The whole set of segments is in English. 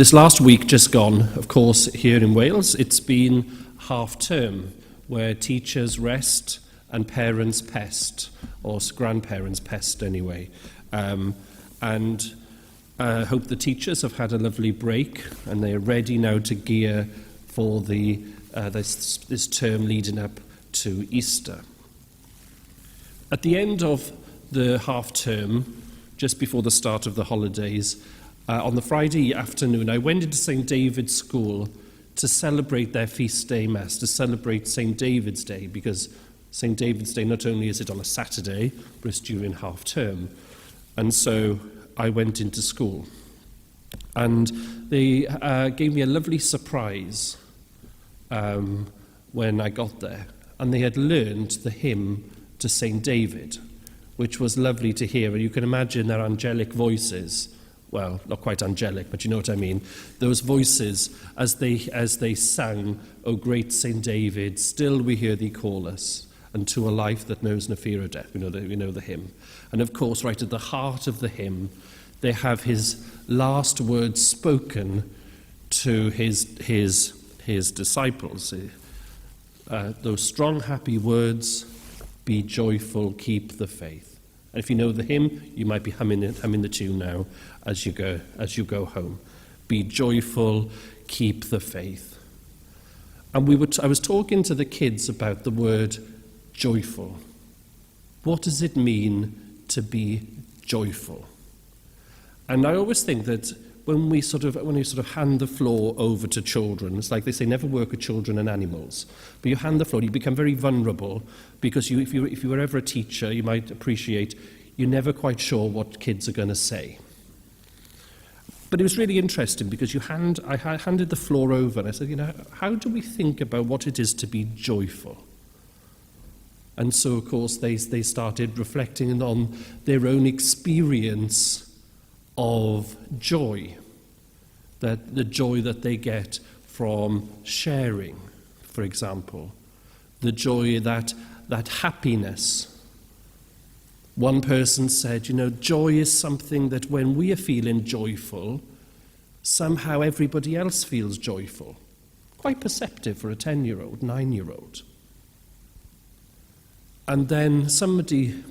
This last week just gone, of course, here in Wales, it's been half term, where teachers rest and parents pest, or grandparents pest anyway. And I hope the teachers have had a lovely break and they're ready now to gear for this term leading up to Easter. At the end of the half term, just before the start of the holidays, on the Friday afternoon, I went into St. David's School to celebrate their feast day mass, to celebrate St. David's Day, because St. David's Day, not only is it on a Saturday, but it's during half term. And so I went into school. And they gave me a lovely surprise when I got there. And they had learned the hymn to St. David, which was lovely to hear. And you can imagine their angelic voices. Well, not quite angelic, but you know what I mean. Those voices as they sang, "O great St. David, still we hear thee call us, and to a life that knows no fear of death." We know the hymn. And of course, right at the heart of the hymn, they have his last words spoken to his disciples. Those strong, happy words, "Be joyful, keep the faith." And if you know the hymn, you might be humming the tune now as you go home. Be joyful, keep the faith. And I was talking to the kids about the word joyful. What does it mean to be joyful? And I always think that when you sort of hand the floor over to children, it's like they say, never work with children and animals. But you hand the floor, you become very vulnerable, because if you were ever a teacher, you might appreciate you're never quite sure what kids are going to say. But it was really interesting because I handed the floor over and I said, how do we think about what it is to be joyful? And so, of course, they started reflecting on their own experience of joy, that the joy that they get from sharing, for example, the joy, that happiness. One person said, joy is something that when we are feeling joyful, somehow everybody else feels joyful. Quite perceptive for a 10-year-old, 9-year-old. And then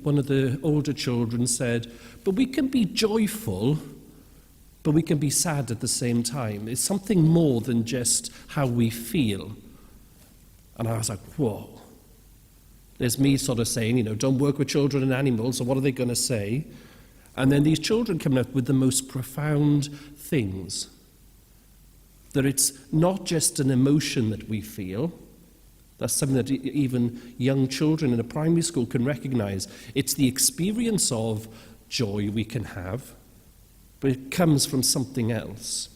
one of the older children said, but we can be joyful, but we can be sad at the same time. It's something more than just how we feel. And I was like, whoa. There's me sort of saying, don't work with children and animals, so what are they going to say? And then these children come up with the most profound things. That it's not just an emotion that we feel. That's something that even young children in a primary school can recognize. It's the experience of joy we can have, but it comes from something else.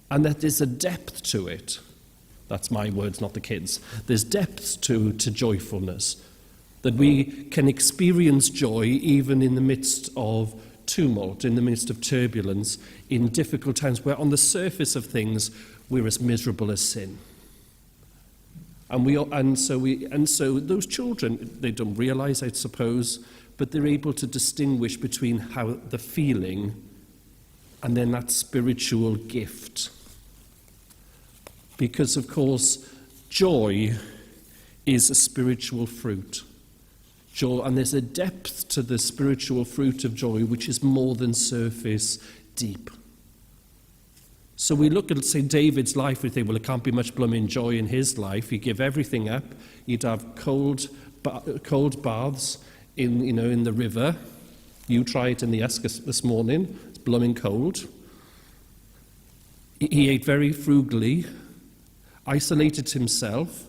And that there's a depth to it. That's my words, not the kids. There's depth to joyfulness. That we can experience joy even in the midst of tumult, in the midst of turbulence, in difficult times where on the surface of things we're as miserable as sin. And so those children, they don't realize, I suppose, but they're able to distinguish between how the feeling and then that spiritual gift. Because, of course, joy is a spiritual fruit. Joy, and there's a depth to the spiritual fruit of joy which is more than surface deep. So we look at St. David's life, we think, well, it can't be much blooming joy in his life. He'd give everything up. He'd have cold baths in the river. You try it in the Usk this morning. It's blooming cold. He ate very frugally, isolated himself.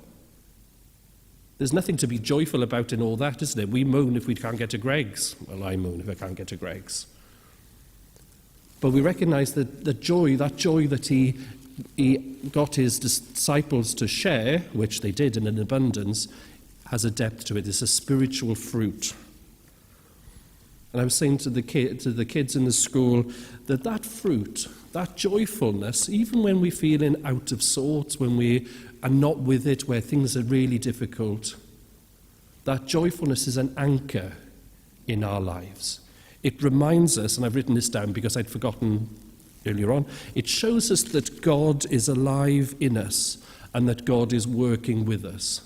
There's nothing to be joyful about in all that, isn't there? We moan if we can't get to Greg's. Well, I moan if I can't get to Greg's. But we recognize that the joy that he got his disciples to share, which they did in an abundance, has a depth to it. It's a spiritual fruit. And I was saying to the kids in the school that fruit, that joyfulness, even when we're feeling out of sorts, when we are not with it, where things are really difficult, that joyfulness is an anchor in our lives. It reminds us, and I've written this down because I'd forgotten earlier on, it shows us that God is alive in us and that God is working with us.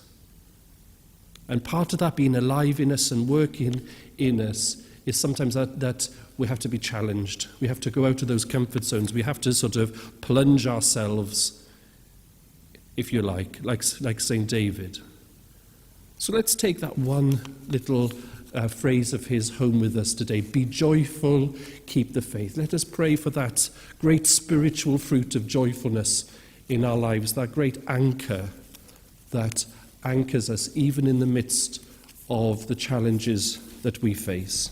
And part of that being alive in us and working in us is sometimes that we have to be challenged. We have to go out of those comfort zones. We have to sort of plunge ourselves, if you like St. David. So let's take that one little phrase of his home with us today. Be joyful, keep the faith. Let us pray for that great spiritual fruit of joyfulness in our lives, that great anchor that anchors us even in the midst of the challenges that we face.